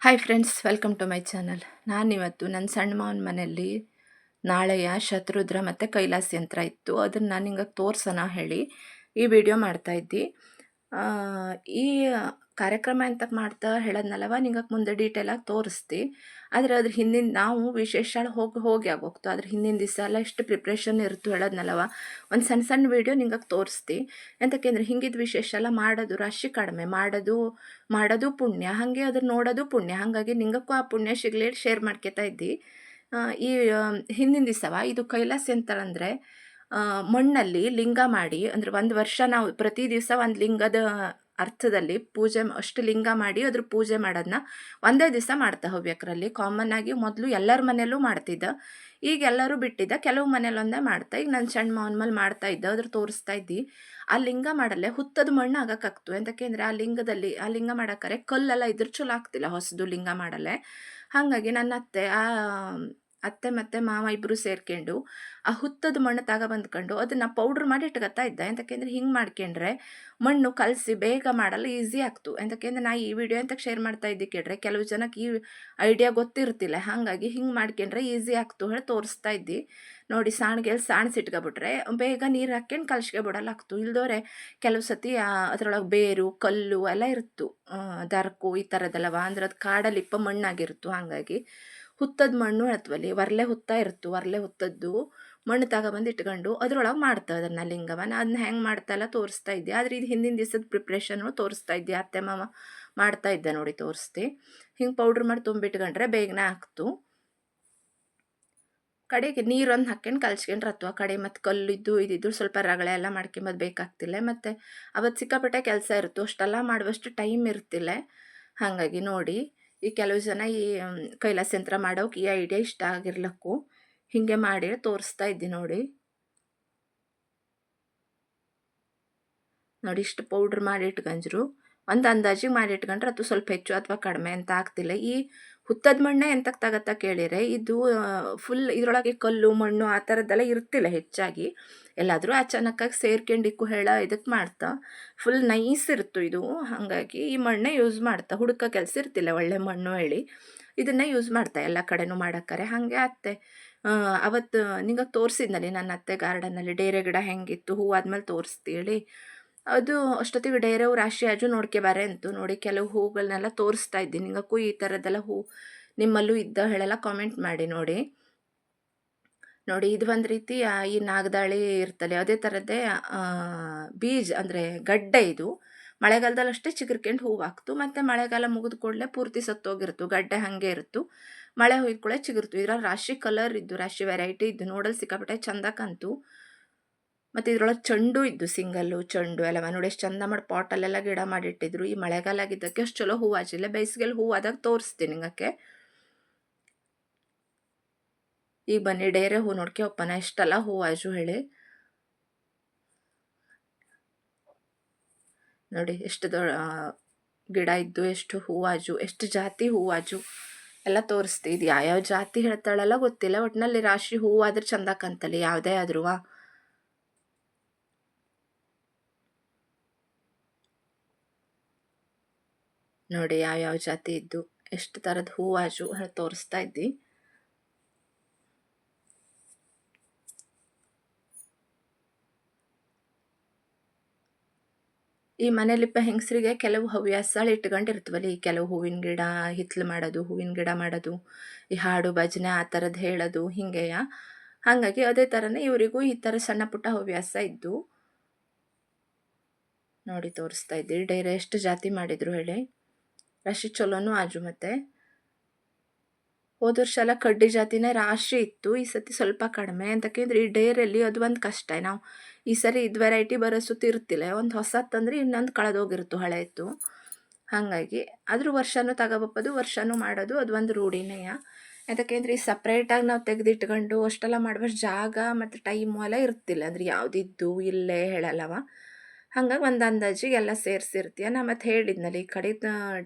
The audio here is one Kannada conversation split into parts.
Hi friends, welcome to my channel. ನಾನಿವತ್ತು ನನ್ನ ಸಣ್ಣ ಮಾವನ ಮನೆಯಲ್ಲಿ ನಾಳೆಯ ಶತ್ರುದ್ರ ಮತ್ತು ಕೈಲಾಸ ಯಂತ್ರ ಇತ್ತು. ಅದನ್ನು ನಾನು ನಿಂಗೆ ತೋರ್ಸೋಣ ಹೇಳಿ ಈ ವಿಡಿಯೋ ಮಾಡ್ತಾಯಿದ್ದೆ. ಈ ಕಾರ್ಯಕ್ರಮ ಅಂತ ಮಾಡ್ತಾ ಹೇಳೋದ್ನಲ್ಲವ ನಿಂಗೆ ಮುಂದೆ ಡೀಟೇಲಾಗಿ ತೋರಿಸ್ತಿ. ಆದರೆ ಅದ್ರ ಹಿಂದಿನ ನಾವು ವಿಶೇಷ ಹೋಗಿ ಆಗೋಗ್ತು. ಅದ್ರ ಹಿಂದಿನ ದಿವಸ ಎಲ್ಲ ಎಷ್ಟು ಪ್ರಿಪ್ರೇಷನ್ ಇರ್ತು ಹೇಳೋದ್ನಲ್ಲವ ಒಂದು ಸಣ್ಣ ಸಣ್ಣ ವಿಡಿಯೋ ನಿಂಗೆ ತೋರಿಸ್ತಿ. ಎಂತಕ್ಕೆಂದ್ರೆ ಹಿಂಗಿದ್ದು ವಿಶೇಷ ಎಲ್ಲ ಮಾಡೋದು ರಾಶಿ ಕಡಿಮೆ, ಮಾಡೋದು ಪುಣ್ಯ, ಹಾಗೆ ಅದ್ರ ನೋಡೋದು ಪುಣ್ಯ. ಹಾಗಾಗಿ ನಿಂಗಕ್ಕೂ ಆ ಪುಣ್ಯ ಸಿಗಲಿ ಶೇರ್ ಮಾಡ್ಕೊತಾ ಇದ್ದಿ. ಈ ಹಿಂದಿನ ದಿವಸವ ಇದು ಕೈಲಾಸ ಯಂತ್ರ ಅಂದರೆ ಮಣ್ಣಲ್ಲಿ ಲಿಂಗ ಮಾಡಿ, ಅಂದರೆ ಒಂದು ವರ್ಷ ನಾವು ಪ್ರತಿ ದಿವಸ ಒಂದು ಲಿಂಗದ ಅರ್ಥದಲ್ಲಿ ಪೂಜೆ ಅಷ್ಟು ಲಿಂಗ ಮಾಡಿ ಅದ್ರ ಪೂಜೆ ಮಾಡೋದನ್ನ ಒಂದೇ ದಿವಸ ಮಾಡ್ತಾ ಹವ್ಯಕರಲ್ಲಿ. ಕಾಮನ್ ಆಗಿ ಮೊದಲು ಎಲ್ಲರ ಮನೆಯಲ್ಲೂ ಮಾಡ್ತಿದ್ದ, ಈಗ ಎಲ್ಲರೂ ಬಿಟ್ಟಿದ್ದ, ಕೆಲವು ಮನೇಲಿ ಒಂದೇ ಮಾಡ್ತಾ. ಈಗ ನನ್ನ ಸಣ್ಣ ಮಾವನ ಮೇಲೆ ಮಾಡ್ತಾ ಇದ್ದ, ಅದ್ರ ತೋರಿಸ್ತಾ ಇದ್ದಿ. ಆ ಲಿಂಗ ಮಾಡಲ್ಲೇ ಹುತ್ತದ ಮಣ್ಣು ಆಗಕ್ಕಾಗ್ತು. ಎಂತಕ್ಕೆಂದ್ರೆ ಆ ಲಿಂಗ ಮಾಡಕ್ಕಾರೆ ಕಲ್ಲೆಲ್ಲ ಇದ್ರ ಚಲೋ ಆಗ್ತಿಲ್ಲ, ಹೊಸದು ಲಿಂಗ ಮಾಡಲ್ಲೇ. ಹಾಗಾಗಿ ನನ್ನ ಅತ್ತೆ ಮತ್ತು ಮಾವ ಇಬ್ಬರು ಸೇರ್ಕೊಂಡು ಆ ಹುತ್ತದ ಮಣ್ಣು ಬಂದ್ಕೊಂಡು ಅದನ್ನು ಪೌಡ್ರ್ ಮಾಡಿ ಇಟ್ಕೊತಾ ಇದ್ದ. ಎಂತಕ್ಕೆಂದ್ರೆ ಹಿಂಗೆ ಮಾಡ್ಕೊಂಡ್ರೆ ಮಣ್ಣು ಕಲಸಿ ಬೇಗ ಮಾಡಲು ಈಸಿ ಆಗ್ತು. ಎಂತಕ್ಕೆಂದ್ರೆ ನಾ ಈ ವಿಡಿಯೋ ಅಂತ ಶೇರ್ ಮಾಡ್ತಾ ಇದ್ದೆ ಕೇಳ್ರೆ ಕೆಲವು ಜನಕ್ಕೆ ಈ ಐಡಿಯಾ ಗೊತ್ತಿರ್ತಿಲ್ಲ. ಹಾಗಾಗಿ ಹಿಂಗೆ ಮಾಡ್ಕೊಂಡ್ರೆ ಈಸಿ ಆಗ್ತು ಹೇಳಿ ತೋರಿಸ್ತಾ ಇದ್ದಿ. ನೋಡಿ, ಸಾಣಿಸಿಟ್ಕೊಬಿಟ್ರೆ ಬೇಗ ನೀರು ಹಾಕ್ಕೊಂಡು ಕಲ್ಸ್ಕೊಬಿಡಲಾಗ್ತು. ಇಲ್ದೋರೆ ಕೆಲವು ಸತಿ ಅದರೊಳಗೆ ಬೇರು ಕಲ್ಲು ಎಲ್ಲ ಇರ್ತು, ದರ್ಕು ಈ ಥರದ್ದೆಲ್ಲವ. ಅಂದ್ರೆ ಅದು ಕಾಡಲಿಪ್ಪ ಮಣ್ಣಾಗಿರ್ತು. ಹಾಗಾಗಿ ಹುತ್ತದ ಮಣ್ಣು ಹೇಳ್ತೀವಲ್ಲಿ, ಒರ್ಲೆ ಹುತ್ತ ಇರ್ತು, ಒರ್ಲೆ ಹುತ್ತದ್ದು ಮಣ್ಣು ತಗೊಬಂದು ಇಟ್ಕೊಂಡು ಅದ್ರೊಳಗೆ ಮಾಡ್ತಾ ಅದನ್ನು ಲಿಂಗವನ್ನ. ಅದನ್ನ ಹೆಂಗೆ ಮಾಡ್ತಾ ಎಲ್ಲ ತೋರಿಸ್ತಾ ಇದ್ದೆ. ಆದರೆ ಇದು ಹಿಂದಿನ ದಿವಸದ ಪ್ರಿಪ್ರೇಷನ್ನು ತೋರಿಸ್ತಾ ಇದ್ದೆ. ಅತ್ತೆ ಮಾವ ಮಾಡ್ತಾ ಇದ್ದೆ ನೋಡಿ, ತೋರಿಸ್ತಿ. ಹಿಂಗೆ ಪೌಡ್ರ್ ಮಾಡಿ ತುಂಬಿಟ್ಕೊಂಡ್ರೆ ಬೇಗನೆ ಆಗ್ತು. ಕಡೆಗೆ ನೀರೊಂದು ಹಾಕ್ಕೊಂಡು ಕಲ್ಸ್ಕೊಂಡ್ರೆ ಅಥವಾ ಕಡೆ ಮತ್ತು ಕಲ್ಲಿದ್ದು ಇದಿದ್ದು ಸ್ವಲ್ಪ ರಗಳೆ ಎಲ್ಲ ಮಾಡ್ಕೊಂಬದು ಬೇಕಾಗ್ತಿಲ್ಲ. ಮತ್ತು ಅವತ್ತು ಸಿಕ್ಕಾಪಟ್ಟೆ ಕೆಲಸ ಇರುತ್ತು, ಅಷ್ಟೆಲ್ಲ ಮಾಡುವಷ್ಟು ಟೈಮ್ ಇರ್ತಿಲ್ಲ. ಹಾಗಾಗಿ ನೋಡಿ, ಈ ಕೆಲವು ಜನ ಈ ಕೈಲಾಸ ಯಂತ್ರ ಮಾಡೋಕೆ ಈ ಐಡಿಯಾ ಇಷ್ಟ ಆಗಿರ್ಲಕ್ಕು ಹೀಗೆ ಮಾಡಿ ತೋರಿಸ್ತಾ ಇದ್ದಿ. ನೋಡಿ ಇಷ್ಟು ಪೌಡ್ರ್ ಮಾಡಿ ಇಟ್ಕೊಂಡ್ರು. ಒಂದು ಅಂದಾಜಿಗೆ ಮಾಡಿ ಇಟ್ಕೊಂಡ್ರೆ ಅದು ಸ್ವಲ್ಪ ಹೆಚ್ಚು ಅಥವಾ ಕಡಿಮೆ ಅಂತ ಆಗ್ತಿಲ್ಲ. ಈ ಹುತ್ತದ ಮಣ್ಣೆ ಎಂತಕ್ಕೆ ತಗತ್ತಾ ಕೇಳಿದರೆ, ಇದು ಫುಲ್ ಇದರೊಳಗೆ ಕಲ್ಲು ಮಣ್ಣು ಆ ಥರದ್ದೆಲ್ಲ ಇರ್ತಿಲ್ಲ ಹೆಚ್ಚಾಗಿ. ಎಲ್ಲಾದರೂ ಅಚಾನಕ್ಕಾಗಿ ಸೇರ್ಕೊಂಡಿಕ್ಕು ಇದಕ್ಕೆ ಮಾಡ್ತಾ ಫುಲ್ ನೈಸ್ ಇರ್ತು ಇದು. ಹಾಗಾಗಿ ಈ ಮಣ್ಣೆ ಯೂಸ್ ಮಾಡ್ತಾ, ಹುಡುಕ ಕೆಲಸ ಇರ್ತಿಲ್ಲ, ಒಳ್ಳೆ ಮಣ್ಣು ಹೇಳಿ ಇದನ್ನೇ ಯೂಸ್ ಮಾಡ್ತಾ ಎಲ್ಲ ಕಡೆನೂ ಮಾಡೋಕ್ಕಾರೆ. ಹಾಗೆ ಅತ್ತೆ ಅವತ್ತು ನಿಂಗೆ ತೋರಿಸಿದ್ನಲ್ಲಿ ನನ್ನ ಅತ್ತೆ ಗಾರ್ಡನಲ್ಲಿ ಡೇರೆ ಗಿಡ ಹೆಂಗಿತ್ತು, ಹೂ ಆದ್ಮೇಲೆ ತೋರಿಸ್ತೀಳಿ. ಅದು ಅಷ್ಟೊತ್ತಿಗೆ ಡೇರೆವು ರಾಶಿ ಆಜು ನೋಡ್ಕೊಬಾರೆ ಅಂತು. ನೋಡಿ, ಕೆಲವು ಹೂಗಳನ್ನೆಲ್ಲ ತೋರಿಸ್ತಾ ಇದ್ದೀನಿ ನಿಂಗಕ್ಕೂ. ಈ ಥರದ್ದೆಲ್ಲ ಹೂ ನಿಮ್ಮಲ್ಲೂ ಇದ್ದ ಹೇಳೆಲ್ಲ ಕಾಮೆಂಟ್ ಮಾಡಿ. ನೋಡಿ ಇದು ಒಂದು ರೀತಿ ಈ ನಾಗದಾಳಿ ಇರ್ತದೆ ಅದೇ ಥರದ್ದೇ ಬೀಜ ಅಂದರೆ ಗಡ್ಡೆ. ಇದು ಮಳೆಗಾಲದಲ್ಲಿ ಅಷ್ಟೇ ಚಿಗುರ್ಕೊಂಡು ಹೂವು ಹಾಕ್ತು, ಮತ್ತು ಮಳೆಗಾಲ ಮುಗಿದ ಕೂಡಲೇ ಪೂರ್ತಿ ಸತ್ತೋಗಿರ್ತು, ಗಡ್ಡೆ ಹಾಗೆ ಇರ್ತು. ಮಳೆ ಹುಯ್ದ ಕೂಡ ಚಿಗುರ್ತು. ಇದ್ರಲ್ಲಿ ರಾಶಿ ಕಲರ್ ಇದ್ದು, ರಾಶಿ ವೆರೈಟಿ ಇದ್ದು, ನೋಡಲು ಸಿಕ್ಕಾಪಟ್ಟೆ ಚಂದ ಕಂತು. ಮತ್ತು ಇದ್ರೊಳಗೆ ಚೆಂಡು ಇದ್ದು, ಸಿಂಗಲ್ಲು ಚೆಂಡು ಎಲ್ಲ ನೋಡಿ ಎಷ್ಟು ಚಂದ ಮಾಡಿ ಪಾಟಲ್ಲೆಲ್ಲ ಗಿಡ ಮಾಡಿಟ್ಟಿದ್ರು. ಈ ಮಳೆಗಾಲ ಆಗಿದ್ದಕ್ಕೆ ಅಷ್ಟು ಚಲೋ ಹೂವು ಆಚಿಲ್ಲ. ಬೇಸಿಗೆಯಲ್ಲಿ ಹೂವು ಆದಾಗ ತೋರಿಸ್ತೀನಿ ನಿಂಗಕ್ಕೆ. ಈಗ ಬನ್ನಿ ಡೇರೆ ಹೂ ನೋಡ್ಕೆ ಒಪ್ಪನ ಎಷ್ಟೆಲ್ಲ ಹೂವು ಆಜು ಹೇಳಿ. ನೋಡಿ ಎಷ್ಟು ಗಿಡ ಇದ್ದು, ಎಷ್ಟು ಹೂವಾಜು, ಎಷ್ಟು ಜಾತಿ ಹೂವಾಜು ಎಲ್ಲ ತೋರಿಸ್ತಿ. ಇದು ಯಾವ್ಯಾವ ಜಾತಿ ಹೇಳ್ತಾಳೆಲ್ಲ ಗೊತ್ತಿಲ್ಲ, ಒಟ್ಟಿನಲ್ಲಿ ರಾಶಿ ಹೂವು ಆದ್ರೆ ಚಂದ ಕಂತಲ್ಲಿ ಯಾವುದೇ ಆದ್ರೂ. ನೋಡಿ ಯಾವ್ಯಾವ ಜಾತಿ ಇದ್ದು, ಎಷ್ಟು ಥರದ ಹೂವಾಜು ತೋರಿಸ್ತಾ ಇದ್ದಿ. ಈ ಮನೇಲಿಪ್ಪ ಹೆಂಗಸರಿಗೆ ಕೆಲವು ಹವ್ಯಾಸಗಳು ಇಟ್ಕೊಂಡಿರ್ತೀವಲ್ಲ, ಈ ಕೆಲವು ಹೂವಿನ ಗಿಡ ಹಿತ್ಲು ಮಾಡೋದು, ಹೂವಿನ ಗಿಡ ಮಾಡೋದು, ಈ ಹಾಡು ಭಜನೆ ಆ ಥರದ್ದು ಹೇಳೋದು ಹಿಂಗೆಯ. ಹಾಗಾಗಿ ಅದೇ ಥರನೇ ಇವರಿಗೂ ಈ ಥರ ಸಣ್ಣ ಪುಟ್ಟ ಹವ್ಯಾಸ ಇದ್ದು. ನೋಡಿ ತೋರಿಸ್ತಾ ಇದ್ದೀವಿ. ಡೈರೆ ಎಷ್ಟು ಜಾತಿ ಮಾಡಿದ್ರು ಹೇಳಿ. ರಾಶಿ ಚಲೋನು ಆಜು. ಮತ್ತು ಹೋದ ವರ್ಷ ಎಲ್ಲ ಕಡ್ಡಿ ಜಾತಿನೇ ರಾಶಿ ಇತ್ತು, ಈ ಸತಿ ಸ್ವಲ್ಪ ಕಡಿಮೆ. ಅಂತಕ್ಕೆಂದ್ರೆ ಈ ಡೇರಲ್ಲಿ ಅದು ಒಂದು ಕಷ್ಟ. ನಾವು ಈ ಸರಿ ಇದು ವೆರೈಟಿ ಬರೋ ಸುತ್ತಿ ಇರ್ತಿಲ್ಲ, ಒಂದು ಹೊಸತ್ತಂದ್ರೆ ಇನ್ನೊಂದು ಕಳೆದೋಗಿರ್ತು ಹಳೆ ಇತ್ತು. ಹಾಗಾಗಿ ಆದರೂ ವರ್ಷನೂ ತಗೋಬಪ್ಪದು, ವರ್ಷನೂ ಮಾಡೋದು, ಅದು ಒಂದು ರೂಢಿನೇಯ. ಯಾಕೆಂದ್ರೆ ಈ ಸಪ್ರೇಟಾಗಿ ನಾವು ತೆಗೆದಿಟ್ಕೊಂಡು ಅಷ್ಟೆಲ್ಲ ಮಾಡುವಷ್ಟು ಜಾಗ ಮತ್ತು ಟೈಮು ಎಲ್ಲ ಇರ್ತಿಲ್ಲ. ಅಂದರೆ ಯಾವುದಿದ್ದು ಇಲ್ಲೇ ಹೇಳಲ್ಲವ. ಹಂಗಾಗಿ ಒಂದು ಅಂದಾಜಿಗೆ ಎಲ್ಲ ಸೇರಿಸಿರ್ತೀಯ. ನಾ ಮತ್ತು ಹೇಳಿದ್ನಲ್ಲಿ ಈ ಕಡೆ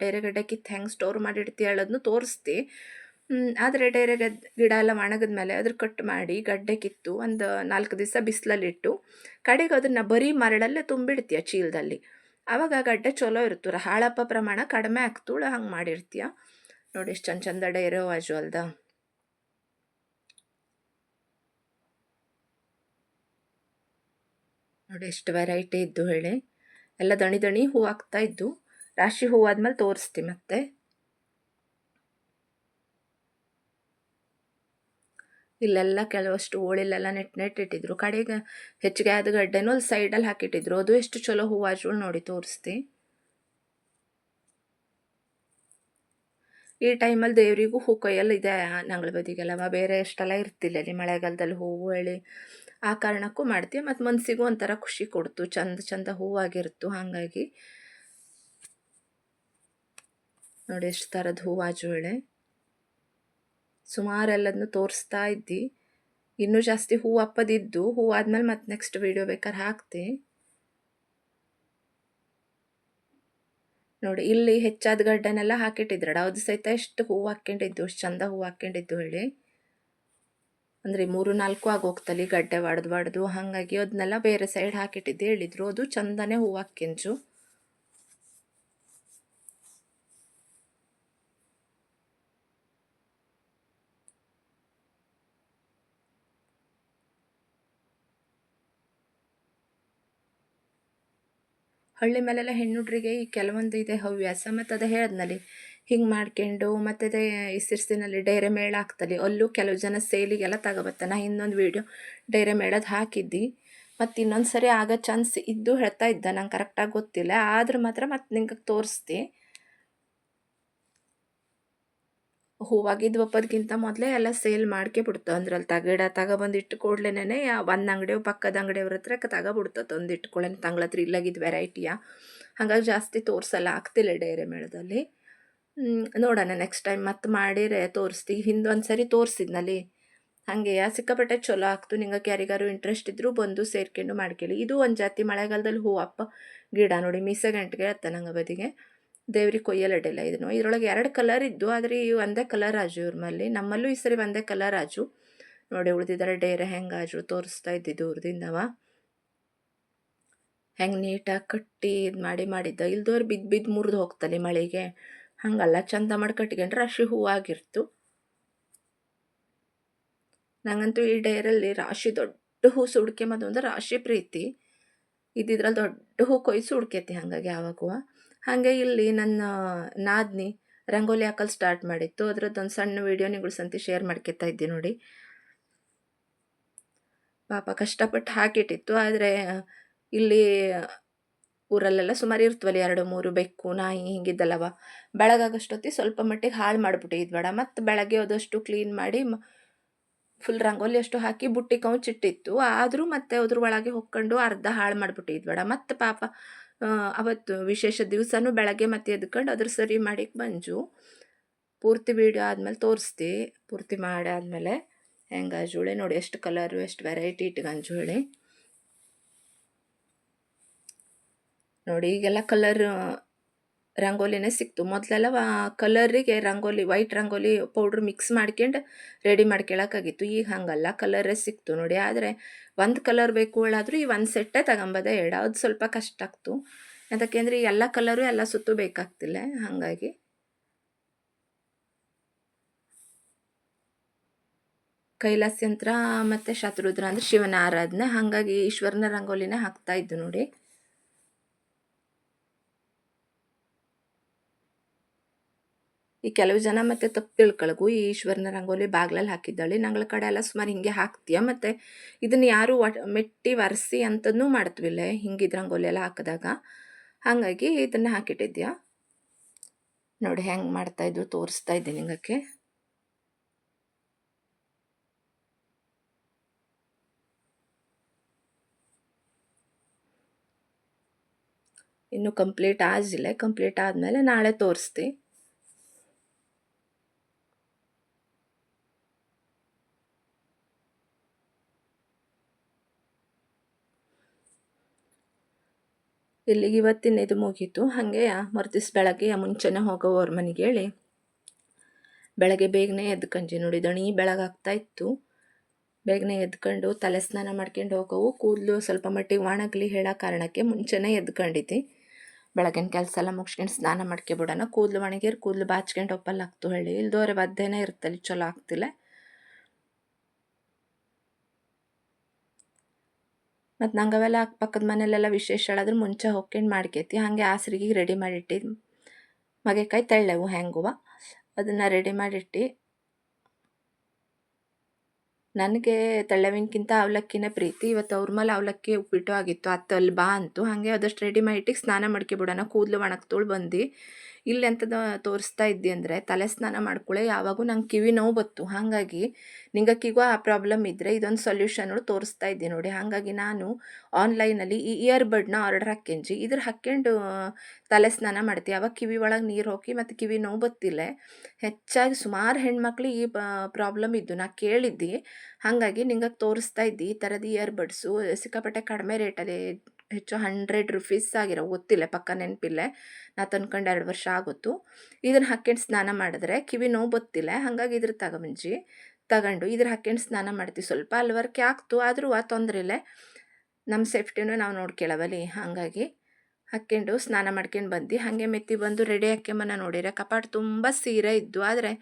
ಡೇರೆ ಗಡ್ಡೆ ಕಿತ್ತು ಹೆಂಗೆ ಸ್ಟೋರ್ ಮಾಡಿ ಇಡ್ತೀಯ ಹೇಳೋದನ್ನು ತೋರಿಸ್ತಿ. ಆದರೆ ಡೇರೆ ಗಿಡ ಎಲ್ಲ ಒಣಗಿದ್ಮೇಲೆ ಅದ್ರ ಕಟ್ ಮಾಡಿ ಗಡ್ಡೆ ಕಿತ್ತು ಒಂದು 4 ದಿವಸ ಬಿಸಿಲಲ್ಲಿಟ್ಟು ಕಡೆಗೆ ಅದನ್ನು ಬರೀ ಮರಳಲ್ಲೇ ತುಂಬಿಡ್ತೀಯ ಚೀಲದಲ್ಲಿ. ಆವಾಗ ಆ ಗಡ್ಡೆ ಚಲೋ ಇರ್ತುರ, ಹಾಳಪ್ಪ ಪ್ರಮಾಣ ಕಡಿಮೆ ಆಗ್ತುಳ. ಹಂಗೆ ಮಾಡಿರ್ತೀಯ. ನೋಡಿ ಎಷ್ಟು ಚಂದ ಚಂದ ಡೈರೆ ಹೂವಾಜು ಅಲ್ದ. ನೋಡಿ ಎಷ್ಟು ವೆರೈಟಿ ಇದ್ದು ಹೇಳಿ. ಎಲ್ಲ ದಣಿ ದಣಿ ಹೂ ಆಗ್ತಾ ಇದ್ದು. ರಾಶಿ ಹೂ ಆದ್ಮೇಲೆ ತೋರಿಸ್ತಿ ಮತ್ತೆ. ಇಲ್ಲೆಲ್ಲ ಕೆಲವಷ್ಟು ಹೋಳಿಲೆಲ್ಲ ನೆಟ್ ಇಟ್ಟಿದ್ರು. ಕಡೆಗೆ ಹೆಚ್ಚಿಗೆ ಆದ ಗಡ್ಡೆನೂ ಅಲ್ಲಿ ಸೈಡಲ್ಲಿ ಹಾಕಿಟ್ಟಿದ್ರು. ಅದು ಎಷ್ಟು ಚಲೋ ಹೂವಾಜುಗಳು ನೋಡಿ ತೋರಿಸ್ತಿ. ಈ ಟೈಮಲ್ಲಿ ದೇವರಿಗೂ ಹೂ ಕೊಯ್ಯಲ್ಲ ಇದೆ ನಂಗಳ ಬದಿಗೆಲ್ಲವ. ಬೇರೆ ಎಷ್ಟೆಲ್ಲ ಇರ್ತಿಲ್ಲ ಅಲ್ಲಿ ಮಳೆಗಾಲದಲ್ಲಿ ಹೂವು ಹೇಳಿ. ಆ ಕಾರಣಕ್ಕೂ ಮಾಡ್ತೀವಿ. ಮತ್ತು ಮನಸ್ಸಿಗೂ ಒಂಥರ ಖುಷಿ ಕೊಡ್ತು, ಚಂದ ಚಂದ ಹೂವಾಗಿರ್ತು. ಹಾಗಾಗಿ ನೋಡಿ ಎಷ್ಟು ಥರದ ಹೂವಾಜು ಹೇಳಿ. ಸುಮಾರೆಲ್ಲದನ್ನು ತೋರಿಸ್ತಾ ಇದ್ದಿ. ಇನ್ನೂ ಜಾಸ್ತಿ ಹೂ ಅಪ್ಪದಿದ್ದು. ಹೂ ಆದ್ಮೇಲೆ ಮತ್ತೆ ನೆಕ್ಸ್ಟ್ ವಿಡಿಯೋ ಬೇಕಾದ್ರೆ ಹಾಕ್ತಿ. ನೋಡಿ ಇಲ್ಲಿ ಹೆಚ್ಚಾದ ಗಡ್ಡೆನೆಲ್ಲ ಹಾಕಿಟ್ಟಿದ್ರಡ. ಅದು ಸಹಿತ ಎಷ್ಟು ಹೂವು ಹಾಕ್ಕೊಂಡಿದ್ದು, ಎಷ್ಟು ಚಂದ ಹೂವು ಹಾಕ್ಕೊಂಡಿದ್ದು ಹೇಳಿ. ಅಂದರೆ 3-4 ಆಗೋಗ್ತಲ್ಲಿ ಗಡ್ಡೆ ಒಡೆದು ಹಾಗಾಗಿ ಅದನ್ನೆಲ್ಲ ಬೇರೆ ಸೈಡ್ ಹಾಕಿಟ್ಟಿದ್ದು ಹೇಳಿದ್ರು. ಅದು ಚಂದನೇ ಹೂವು ಹಾಕ್ಕಿಂಚು. ಹಳ್ಳಿ ಮೇಲೆಲ್ಲ ಹೆಣ್ಣುಡ್ರಿಗೆ ಈ ಕೆಲವೊಂದು ಇದೆ ಹವ್ಯಾಸ. ಮತ್ತು ಅದೇ ಹೇಳಿದ್ನಲ್ಲಿ ಹಿಂಗೆ ಮಾಡ್ಕೊಂಡು ಮತ್ತು ಅದೇ ಇಸಿರ್ಸಿನಲ್ಲಿ ಡೈರೆ ಮೇಳ ಆಗ್ತಲ್ಲಿ ಅಲ್ಲೂ ಕೆಲವು ಜನ ಸೇಲಿಗೆಲ್ಲ ತಗೋಬತ್ತ. ನಾ ಇನ್ನೊಂದು ವೀಡಿಯೋ ಡೈರೆ ಮೇಳದ ಹಾಕಿದ್ದಿ. ಮತ್ತು ಇನ್ನೊಂದು ಸರಿ ಆಗೋ ಚಾನ್ಸ್ ಇದ್ದು ಹೇಳ್ತಾ ಇದ್ದ. ನಂಗೆ ಕರೆಕ್ಟಾಗಿ ಗೊತ್ತಿಲ್ಲ. ಆದ್ರೆ ಮಾತ್ರ ಮತ್ತೆ ನಿಂಗೆ ತೋರಿಸ್ತಿ. ಹೂವಾಗಿದ್ದು ಒಪ್ಪೋದಕ್ಕಿಂತ ಮೊದಲೇ ಎಲ್ಲ ಸೇಲ್ ಮಾಡ್ಕೆ ಬಿಡ್ತು. ಅಂದ್ರೆ ಅಲ್ಲಿ ತಗೊಬಂದು ಇಟ್ಟು ಕೂಡ್ಲೇನೆ ಒಂದು ಅಂಗಡಿ ಪಕ್ಕದ ಅಂಗಡಿಯವ್ರ ಹತ್ರ ತಗೊಬಿಡ್ತದೆ. ಒಂದು ಇಟ್ಕೊಳ್ಳೆ ತಂಗಳ ಹತ್ರ ಇಲ್ಲಾಗಿದ್ದು ವೆರೈಟಿಯ. ಹಾಗಾಗಿ ಜಾಸ್ತಿ ತೋರಿಸಲ್ಲ, ಆಗ್ತಿಲ್ಲ ಡೈರೆ ಮೇಳದಲ್ಲಿ. ನೋಡೋಣ ನೆಕ್ಸ್ಟ್ ಟೈಮ್ ಮತ್ತೆ ಮಾಡಿರೆ ತೋರಿಸ್ತಿ. ಹಿಂದೊಂದು ಸರಿ ತೋರಿಸಿದ್ನಲ್ಲಿ ಹಾಗೆ ಸಿಕ್ಕಾಪಟ್ಟೆ ಚಲೋ ಆಗ್ತು. ನಿಂಗೆ ಯಾರಿಗಾರು ಇಂಟ್ರೆಸ್ಟ್ ಇದ್ದರೂ ಬಂದು ಸೇರ್ಕೊಂಡು ಮಾಡ್ಕೊಳ್ಳಿ. ಇದು ಒಂದು ಜಾತಿ ಮಳೆಗಾಲದಲ್ಲಿ ಹೂವಪ್ಪ ಗಿಡ ನೋಡಿ. ಮೀಸೆ ಗಂಟೆಗೆ ಅತ್ತ ನಂಗೆ ಬದಿಗೆ ದೇವ್ರಿಗೆ ಕೊಯ್ಯಲಡ್ಡಿಲ್ಲ ಇದನ್ನು. ಇದರೊಳಗೆ 2 ಕಲರ್ ಇದ್ದು. ಆದರೆ ಈ ಒಂದೇ ಕಲರ್ ಆಜು ಇವ್ರ ಮಲ್ಲಿ. ನಮ್ಮಲ್ಲೂ ಈ ಸರಿ ಒಂದೇ ಕಲರ್ ಆಜು ನೋಡಿ. ಉಳಿದಿದ್ದಾರೆ ಡೈರೆ ಹೆಂಗೆ ಆಜು ತೋರಿಸ್ತಾ ಇದ್ದಿದ್ದು ದೂರದಿಂದವ. ಹೆಂಗೆ ನೀಟಾಗಿ ಕಟ್ಟಿ ಇದು ಮಾಡಿದ್ದ. ಇಲ್ದವ್ರು ಬಿದ್ದು ಮುರಿದು ಹೋಗ್ತಲ್ಲಿ ಮಳೆಗೆ. ಹಂಗಲ್ಲ, ಚಂದ ಮಾಡಿ ಕಟ್ಕೊಂಡ್ರೆ ರಾಶಿ ಹೂವಾಗಿರ್ತು. ನಂಗಂತೂ ಈ ಡೈರಲ್ಲಿ ರಾಶಿ ದೊಡ್ಡ ಹೂ ಸುಡ್ಕೆಂಬದು ಅಂದ್ರೆ ರಾಶಿ ಪ್ರೀತಿ. ಇದ್ರಲ್ಲಿ ದೊಡ್ಡ ಹೂ ಕೊಯ್ದು ಸುಡ್ಕೈತಿ ಹಾಗಾಗಿ ಯಾವಾಗೂ. ಹಾಗೆ ಇಲ್ಲಿ ನನ್ನ ನಾದ್ನಿ ರಂಗೋಲಿ ಹಾಕಲು ಸ್ಟಾರ್ಟ್ ಮಾಡಿತ್ತು. ಅದರದ್ದೊಂದು ಸಣ್ಣ ವೀಡಿಯೋ ನಿಗಳು ಸಂತಿ ಶೇರ್ ಮಾಡ್ಕೊತಾ ಇದ್ದೆ ನೋಡಿ. ಪಾಪ ಕಷ್ಟಪಟ್ಟು ಹಾಕಿಟ್ಟಿತ್ತು. ಆದರೆ ಇಲ್ಲಿ ಊರಲ್ಲೆಲ್ಲ ಸುಮಾರು ಇರ್ತವಲ್ಲ 2-3 ಬೆಕ್ಕು ನಾಯಿ ಹಿಂಗಿದ್ದಲ್ಲವ. ಬೆಳಗಾಗಷ್ಟೊತ್ತಿ ಸ್ವಲ್ಪ ಮಟ್ಟಿಗೆ ಹಾಳು ಮಾಡಿಬಿಟ್ಟಿದ್ಬೇಡ. ಮತ್ತು ಬೆಳಗ್ಗೆ ಹೋದಷ್ಟು ಕ್ಲೀನ್ ಮಾಡಿ ಫುಲ್ ರಂಗೋಲಿ ಅಷ್ಟು ಹಾಕಿ ಬುಟ್ಟಿ ಕೌಚಿಟ್ಟಿತ್ತು. ಆದರೂ ಮತ್ತೆ ಅದ್ರ ಒಳಗೆ ಹೊಕ್ಕೊಂಡು ಅರ್ಧ ಹಾಳು ಮಾಡಿಬಿಟ್ಟಿದ್ಬೇಡ. ಮತ್ತು ಪಾಪ ಅವತ್ತು ವಿಶೇಷ ದಿವಸನೂ ಬೆಳಗ್ಗೆ ಮತ್ತೆ ಎದ್ಕೊಂಡು ಅದ್ರ ಸರಿ ಮಾಡಿಕ್ಕೆ ಬಂಜು. ಪೂರ್ತಿ ವೀಡಿಯೋ ಆದಮೇಲೆ ತೋರಿಸ್ತಿ. ಪೂರ್ತಿ ಮಾಡಿ ಆದಮೇಲೆ ಹೆಂಗೆ ಜೋಳಿ ನೋಡಿ. ಎಷ್ಟು ಕಲರು ಎಷ್ಟು ವೆರೈಟಿ ಇಟ್ಕಂಜೋಳಿ ನೋಡಿ. ಈಗೆಲ್ಲ ಕಲರ್ ರಂಗೋಲಿನೇ ಸಿಕ್ತು. ಮೊದಲೆಲ್ಲ ಕಲರಿಗೆ rangoli white rangoli powder mix ಮಾಡ್ಕೊಂಡು ರೆಡಿ ಮಾಡ್ಕೊಳಕ್ಕಾಗಿತ್ತು. ಈಗ ಹಾಗಲ್ಲ, ಕಲರೇ ಸಿಕ್ತು ನೋಡಿ. ಆದರೆ ಒಂದು ಕಲರ್ ಬೇಕು ಹೇಳಾದರೂ ಈ ಒಂದು ಸೆಟ್ಟೇ ತಗೊಂಬದ ಎಡ. ಅದು ಸ್ವಲ್ಪ ಕಷ್ಟ ಆಗ್ತು. ಯಾಕೆಂದರೆ ಎಲ್ಲ ಕಲರು ಎಲ್ಲ ಸುತ್ತು ಬೇಕಾಗ್ತಿಲ್ಲ. ಹಾಗಾಗಿ ಕೈಲಾಸ್ಯಂತ್ರ ಮತ್ತು ಶತ್ರುದ್ರ ಅಂದರೆ ಶಿವನ ಆರಾಧನೆ. ಹಾಗಾಗಿ ಈಶ್ವರನ ರಂಗೋಲಿನೇ ಹಾಕ್ತಾ ಇದ್ದು ನೋಡಿ. ಈ ಕೆಲವು ಜನ ಮತ್ತೆ ತಪ್ಪು ತಿಳ್ಕೊಳಗು ಈ ಈಶ್ವರನ ರಂಗೋಲಿ ಬಾಗ್ಲಲ್ಲಿ ಹಾಕಿದ್ದಾಳೆ. ನಂಗಳ ಕಡೆ ಎಲ್ಲ ಸುಮಾರು ಹಿಂಗೆ ಹಾಕ್ತೀಯ. ಮತ್ತು ಇದನ್ನು ಯಾರು ಮೆಟ್ಟಿ ಒರೆಸಿ ಅಂತನೂ ಮಾಡ್ತೀವಿಲ್ಲ ಹಿಂಗಿದ್ದು ರಂಗೋಲಿ ಎಲ್ಲ ಹಾಕಿದಾಗ. ಹಾಗಾಗಿ ಇದನ್ನು ಹಾಕಿಟ್ಟಿದ್ಯಾ ನೋಡಿ. ಹೆಂಗೆ ಮಾಡ್ತಾಯಿದ್ದು ತೋರಿಸ್ತಾ ಇದ್ದೀನಿ ನಿಂಗಕ್ಕೆ. ಇನ್ನು ಕಂಪ್ಲೀಟ್ ಆಗಿಲ್ಲ. ಕಂಪ್ಲೀಟ್ ಆದಮೇಲೆ ನಾಳೆ ತೋರಿಸ್ತಿ. ಇಲ್ಲಿಗೆ ಇವತ್ತಿನ ಇದು ಮುಗೀತು. ಹಾಗೆ ಮರುದಿವ್ಸ ಬೆಳಗ್ಗೆ ಮುಂಚೆನೇ ಹೋಗೋವ್ರ ಮನೆಗೆ ಹೇಳಿ ಬೆಳಗ್ಗೆ ಬೇಗನೆ ಎದ್ಕಂಜಿ ನೋಡಿ. ದಣಿ ಬೆಳಗಾಗ್ತಾ ಇತ್ತು. ಬೇಗನೆ ಎದ್ಕೊಂಡು ತಲೆ ಸ್ನಾನ ಮಾಡ್ಕೊಂಡು ಹೋಗೋವು. ಕೂದಲು ಸ್ವಲ್ಪ ಮಟ್ಟಿಗೆ ಒಣಗಲಿ ಹೇಳೋ ಕಾರಣಕ್ಕೆ ಮುಂಚೆನೇ ಎದ್ಕೊಂಡಿದ್ದೆ. ಬೆಳಗಿನ ಕೆಲಸ ಎಲ್ಲ ಮುಗಿಸ್ಕೊಂಡು ಸ್ನಾನ ಮಾಡ್ಕೊಬಿಡೋಣ. ಕೂದಲು ಒಣಗಿರ್ ಕೂದಲು ಬಾಚ್ಕೊಂಡು ಒಪ್ಪಲ್ಲಿ ಹಾಕ್ತು ಹೇಳಿ ಇಲ್ದೋರೆ ಬದ್ದೇನೆ ಇರ್ತಲ್ಲಿ ಚಲೋ ಆಗ್ತಿಲ್ಲ. ಮತ್ತು ನಂಗೆ ಅವೆಲ್ಲ ಪಕ್ಕದ ಮನೇಲೆಲ್ಲ ವಿಶೇಷ ಹೇಳಾದ್ರೆ ಮುಂಚೆ ಹೊಕ್ಕೊಂಡು ಮಾಡ್ಕೈತಿ. ಹಾಗೆ ಆಸರಿಗೆ ರೆಡಿ ಮಾಡಿಟ್ಟು ಮಗೆಕಾಯಿ ತೆಳ್ಳೆವು ಹೆಂಗುವ ಅದನ್ನು ರೆಡಿ ಮಾಡಿಟ್ಟು ನನಗೆ ತೆಳ್ಳವಿನ್ಕಿಂತ ಅವಲಕ್ಕಿನೇ ಪ್ರೀತಿ. ಇವತ್ತು ಅವ್ರ ಮೇಲೆ ಅವಲಕ್ಕಿ ಉಪ್ಪಿಟ್ಟು ಆಗಿತ್ತು. ಅತ್ತೆ ಅಲ್ಲಿ ಬಾ ಅಂತು. ಹಾಗೆ ಅದಷ್ಟು ರೆಡಿ ಮಾಡಿಟ್ಟಿಗೆ ಸ್ನಾನ ಮಾಡ್ಕೊಬಿಡೋಣ. ಕೂದಲು ಒಣಗ್ತೋಳು ಬಂದು ಇಲ್ಲಿ ಎಂಥದ್ದು ತೋರಿಸ್ತಾ ಇದ್ದಿ ಅಂದರೆ ತಲೆ ಸ್ನಾನ ಮಾಡ್ಕೊಳ್ಳೆ ಯಾವಾಗೂ ನಂಗೆ ಕಿವಿ ನೋವು ಬತ್ತು. ಹಾಗಾಗಿ ನಿಂಗಕ್ಕಿಗೂ ಆ ಪ್ರಾಬ್ಲಮ್ ಇದ್ದರೆ ಇದೊಂದು ಸೊಲ್ಯೂಷನ್ಗಳು ತೋರಿಸ್ತಾ ಇದ್ದೆ ನೋಡಿ. ಹಾಗಾಗಿ ನಾನು ಆನ್ಲೈನಲ್ಲಿ ಈ ಇಯರ್ಬಡ್ನ ಆರ್ಡರ್ ಹಾಕ್ಯಂಜಿ ಇದ್ರ ಹಾಕ್ಕೊಂಡು ತಲೆ ಸ್ನಾನ ಮಾಡ್ತೀವಿ. ಅವಾಗ ಕಿವಿ ಒಳಗೆ ನೀರು ಹೋಗಿ ಮತ್ತು ಕಿವಿ ನೋವು ಬತ್ತಿಲ್ಲ. ಹೆಚ್ಚಾಗಿ ಸುಮಾರು ಹೆಣ್ಮಕ್ಳು ಈ ಪ್ರಾಬ್ಲಮ್ ಇದ್ದು ನಾ ಕೇಳಿದ್ದೆ. ಹಾಗಾಗಿ ನಿಂಗೆ ತೋರಿಸ್ತಾ ಇದ್ದಿ ಈ ಥರದ ಇಯರ್ಬಡ್ಸು ಸಿಕ್ಕಾಪಟ್ಟೆ ಕಡಿಮೆ ರೇಟಲ್ಲಿ ಹೆಚ್ಚು 100 ರುಪೀಸ್ ಆಗಿರೋ ಗೊತ್ತಿಲ್ಲ ಪಕ್ಕ ನೆನಪಿಲ್ಲ. ನಾ ತಂದ್ಕೊಂಡು 2 ವರ್ಷ ಆಗುತ್ತು. ಇದನ್ನು ಹಾಕ್ಕೊಂಡು ಸ್ನಾನ ಮಾಡಿದ್ರೆ ಕಿವಿ ನೋವು ಬತ್ತಿಲ್ಲ. ಹಾಗಾಗಿ ಇದ್ರ ತಗೊಂಡು ಇದ್ರ ಹಾಕ್ಕೊಂಡು ಸ್ನಾನ ಮಾಡ್ತೀವಿ. ಸ್ವಲ್ಪ ಅಲ್ವರ್ಕೆ ಆಗ್ತು ಆದರೂ ತೊಂದರೆ ಇಲ್ಲ. ನಮ್ಮ ಸೇಫ್ಟಿನೂ ನಾವು ನೋಡ್ಕೊಳ್ಳವಲ್ಲಿ. ಹಾಗಾಗಿ ಹಾಕ್ಕೊಂಡು ಸ್ನಾನ ಮಾಡ್ಕೊಂಡು ಬಂದು ಹಾಗೆ ಮೆತ್ತಿ ಬಂದು ರೆಡಿ ಹಾಕ್ಯಂಬನ ನೋಡಿರೆ ಕಪಾಟ್ ತುಂಬ ಸೀರೆ ಇದ್ದು. ಆದರೆ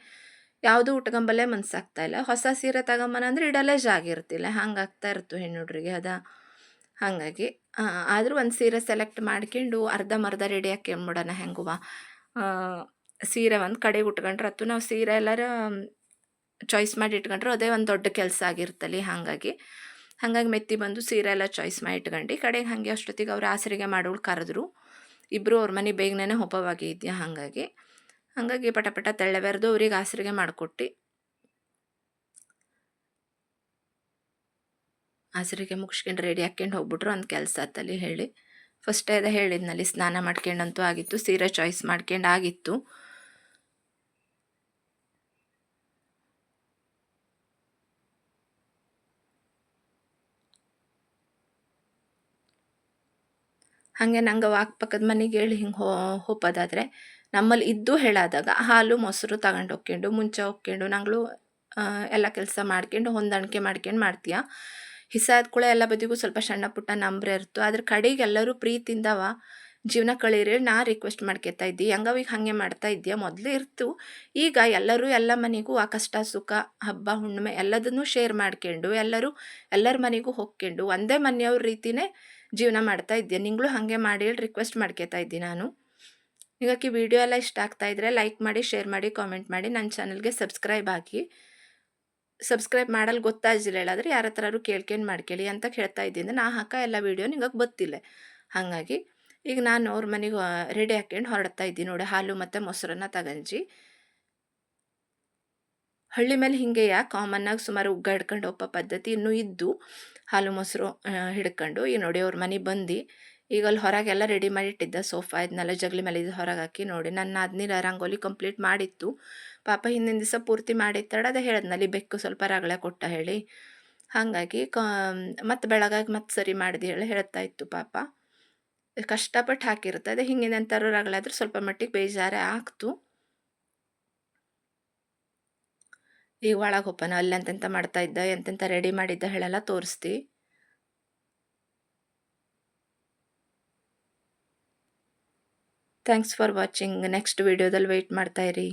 ಯಾವುದೂ ಉಟ್ಕೊಂಬಲ್ಲೇ ಮನ್ಸಾಗ್ತಾ ಇಲ್ಲ. ಹೊಸ ಸೀರೆ ತಗೊಂಬನ ಅಂದರೆ ಇಡಲೇ ಜಾಗ ಇರ್ತಿಲ್ಲ. ಹಂಗಾಗ್ತಾ ಇರ್ತು ಹೆಣ್ಣುಡ್ರಿಗೆ ಹಾಗಾಗಿ ಆದರೂ ಒಂದು ಸೀರೆ ಸೆಲೆಕ್ಟ್ ಮಾಡ್ಕೊಂಡು ಅರ್ಧಂಬರ್ಧ ರೆಡಿ ಹಾಕ್ಯಂಬಿಡೋಣ ಹೆಂಗುವ. ಸೀರೆ ಒಂದು ಕಡೆಗೆ ಉಟ್ಕೊಂಡ್ರೆ ಅತ್ತು ನಾವು ಸೀರೆ ಎಲ್ಲರ ಚಾಯ್ಸ್ ಮಾಡಿ ಇಟ್ಕೊಂಡ್ರೆ ಅದೇ ಒಂದು ದೊಡ್ಡ ಕೆಲಸ ಆಗಿರ್ತಲ್ಲಿ. ಹಾಗಾಗಿ ಮೆತ್ತಿ ಬಂದು ಸೀರೆ ಎಲ್ಲ ಚಾಯ್ಸ್ ಮಾಡಿ ಇಟ್ಕೊಂಡು ಕಡೆಗೆ ಹಾಗೆ ಅಷ್ಟೊತ್ತಿಗೆ ಅವ್ರು ಆಸರಿಗೆ ಮಾಡೋಳು ಕರೆದ್ರು. ಇಬ್ಬರು ಅವ್ರ ಮನೆ ಬೇಗನೆ ಇದೆಯಾ. ಹಾಗಾಗಿ ಪಟ ತೆಳ್ಳೆಬೆರೆದು ಅವ್ರಿಗೆ ಆಸರಿಗೆ ಮಾಡಿಕೊಟ್ಟು ಆಸರಿಗೆ ಮುಗಿಸ್ಕೊಂಡು ರೆಡಿ ಹಾಕ್ಕೊಂಡು ಹೋಗ್ಬಿಟ್ರು. ಒಂದು ಕೆಲಸ ಆತಲ್ಲಿ ಹೇಳಿ ಫಸ್ಟೇ ಅದೇ ಹೇಳಿದ್ನಲ್ಲಿ ಸ್ನಾನ ಮಾಡ್ಕೊಂಡಂತೂ ಆಗಿತ್ತು. ಸೀರೆ ಚಾಯ್ಸ್ ಮಾಡ್ಕೊಂಡು ಆಗಿತ್ತು. ಹಾಗೆ ನಂಗೆ ಪಕ್ಕದ ಮನೆಗೆ ಹೇಳಿ ಹಿಂಗೆ ಹೋಗೋದಾದ್ರೆ ನಮ್ಮಲ್ಲಿ ಇದ್ದು ಹೇಳಾದಾಗ ಹಾಲು ಮೊಸರು ತಗೊಂಡು ಹೋಗ್ಕೊಂಡು ಮುಂಚೆ ಹೋಗ್ಕೊಂಡು ನಂಗಳು ಎಲ್ಲ ಕೆಲಸ ಮಾಡ್ಕೊಂಡು ಹೊಂದಾಣಿಕೆ ಮಾಡ್ಕೊಂಡು ಮಾಡ್ತೀಯ. ಹಿಸಾದ ಕೂಡ ಎಲ್ಲ ಬದಿಗೂ ಸ್ವಲ್ಪ ಸಣ್ಣ ಪುಟ್ಟ ನಂಬ್ರೆ ಇರ್ತು. ಅದ್ರ ಕಡೆಗೆ ಎಲ್ಲರೂ ಪ್ರೀತಿಯಿಂದವ ಜೀವನ ಕಳೀರಿ ನಾ ರಿಕ್ವೆಸ್ಟ್ ಮಾಡ್ಕೊತಾ ಇದ್ದಿ. ಹಂಗವೀಗ ಹಾಗೆ ಮಾಡ್ತಾ ಇದ್ದೀಯ. ಮೊದಲು ಇರ್ತು. ಈಗ ಎಲ್ಲರೂ ಎಲ್ಲ ಮನೆಗೂ ಆ ಕಷ್ಟ ಸುಖ ಹಬ್ಬ ಹುಣ್ಣಿಮೆ ಎಲ್ಲದನ್ನೂ ಶೇರ್ ಮಾಡ್ಕೊಂಡು ಎಲ್ಲರ ಮನೆಗೂ ಹೋಗ್ಕೊಂಡು ಒಂದೇ ಮನೆಯವ್ರ ರೀತಿಯೇ ಜೀವನ ಮಾಡ್ತಾ ಇದ್ದೆ. ನಿಂಗಳು ಹಾಗೆ ಮಾಡಿ ರಿಕ್ವೆಸ್ಟ್ ಮಾಡ್ಕೊತಾ ಇದ್ದಿ ನಾನು. ಹೀಗಾಗಿ ವಿಡಿಯೋ ಎಲ್ಲ ಇಷ್ಟ ಆಗ್ತಾ ಇದ್ರೆ ಲೈಕ್ ಮಾಡಿ, ಶೇರ್ ಮಾಡಿ, ಕಾಮೆಂಟ್ ಮಾಡಿ. ನನ್ನ ಚಾನಲ್ಗೆ ಸಬ್ಸ್ಕ್ರೈಬ್ ಆಗಿ. ಸಬ್ಸ್ಕ್ರೈಬ್ ಮಾಡಲು ಗೊತ್ತಾಗಿಲ್ಲ ಹೇಳಾದ್ರೆ ಯಾರ ಹತ್ರರು ಕೇಳ್ಕೊಂಡು ಮಾಡ್ಕೊಳ್ಳಿ ಅಂತ ಹೇಳ್ತಾ ಇದ್ದೀನಿ. ನಾ ಹಾಕೋ ಎಲ್ಲ ವೀಡಿಯೋ ನಿಂಗೆ ಗೊತ್ತಿಲ್ಲ. ಹಾಗಾಗಿ ಈಗ ನಾನು ಅವ್ರ ಮನೆಗೆ ರೆಡಿ ಹಾಕ್ಕೊಂಡು ಹೊರಡ್ತಾ ಇದ್ದೀನಿ ನೋಡಿ. ಹಾಲು ಮತ್ತು ಮೊಸರನ್ನ ತಗಂಜಿ ಹಳ್ಳಿ ಮೇಲೆ ಹಿಂಗೆಯಾ ಕಾಮನ್ನಾಗಿ ಸುಮಾರು ಉಗ್ಗಾಡ್ಕೊಂಡು ಹೋಗೋ ಪದ್ಧತಿ ಇನ್ನೂ ಇದ್ದು ಹಾಲು ಮೊಸರು ಹಿಡ್ಕೊಂಡು ಈಗ ನೋಡಿ ಅವ್ರ ಮನೆಗೆ ಬಂದು ಈಗ ಅಲ್ಲಿ ಹೊರಗೆಲ್ಲ ರೆಡಿ ಮಾಡಿಟ್ಟಿದ್ದ ಸೋಫಾ ಇದನ್ನೆಲ್ಲ ಜಗಲಿ ಮೇಲೆ ಇದು ಹೊರಗೆ ಹಾಕಿ ನೋಡಿ ನನ್ನ ಆದ್ನೀರ ರಂಗೋಲಿ ಕಂಪ್ಲೀಟ್ ಮಾಡಿತ್ತು. ಪಾಪ ಹಿಂದಿನ ದಿವಸ ಪೂರ್ತಿ ಮಾಡಿತ್ತಾಡ ಅದೇ ಹೇಳಿದ್ನಲ್ಲಿ ಬೆಕ್ಕು ಸ್ವಲ್ಪ ರಗಳೆ ಕೊಟ್ಟ ಹೇಳಿ. ಹಾಗಾಗಿ ಮತ್ತು ಬೆಳಗಾಗಿ ಮತ್ತೆ ಸರಿ ಮಾಡಿದೆ ಹೇಳ್ತಾ ಇತ್ತು ಪಾಪ. ಕಷ್ಟಪಟ್ಟು ಹಾಕಿರ್ತದೆ ಹಿಂಗಿನಂತಾರು ರಗಳೆ ಸ್ವಲ್ಪ ಮಟ್ಟಿಗೆ ಬೇಜಾರೇ ಆಗ್ತು. ಈಗ ಒಳಗೆ ಹೋಪನ ಅಲ್ಲಿ ಎಂತೆಂಥ ಮಾಡ್ತಾ ಇದ್ದ ಎಂತೆಂಥ ರೆಡಿ ಮಾಡಿದ್ದ ಹೇಳೆಲ್ಲ ತೋರಿಸ್ತಿ. Thanks for watching. ನೆಕ್ಸ್ಟ್ ವಿಡಿಯೋದಲ್ಲಿ ವೆಯ್ಟ್ ಮಾಡ್ತಾ ಇರಿ.